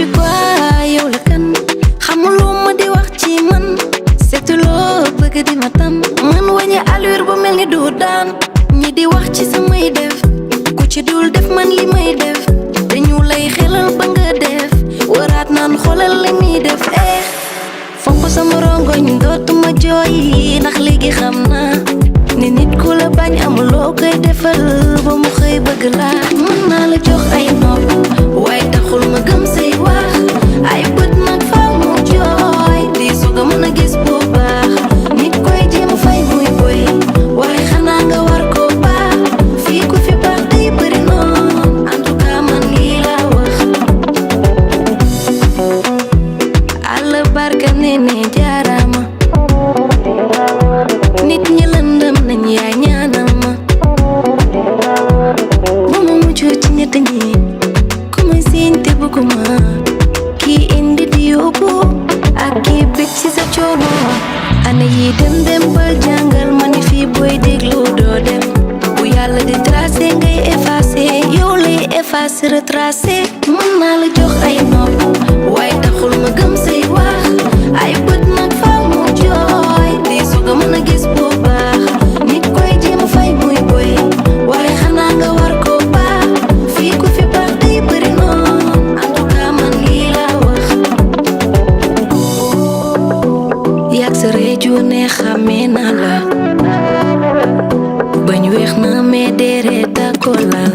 suis quoi yow la kan xamuloo ma di wax ci man seetuloo bëgg di ma tam man wañe allure ba mel ni du daan ñi di wax ci samay def ku ci dul def man li may def dañu lay xelal ba nga def waraat naan xoolal li muy def fonk sama rongoñ dootuma jooy ndax léegi xam naa ni nit ku la bañ amuloo koy defal ba mu xëy bëgg laa mën naa la jox ay nopp waaye taxul ma gëm say wax ay bët nag faaw mu jooy di soog a mën a gis bu baax nit koy jéem a fay muy boy waaye xanaa nga war ko baax fii ku fi baax day bëri noonu en tout cas man lii laa wax Alla barka nene jaarama nit ñi lëndëm nañ yaa ñaanal ma ba ma mucc ci ñett ñi ku may siiñ te bëgguma kii indi di yóbbu ak kii bég ci sa coono ana yi dem ba jàngal ma ni fii booy déglu doo dem bu yàlla di tracé ngay effacé yow lay effacé retracé mën naa la jox ay nopp waaye taxul ma gëm say wax ay bët nag faaw mu jooy di soog a mën a gis bu baax nit koy jéem a fay muy boy waaye xanaa nga war ko baax fii ku fi baax day bëri noonu en tout cas man lii laa wax yàgg sa réeju ne xamee naa la bañ weex na mais deret a ko laal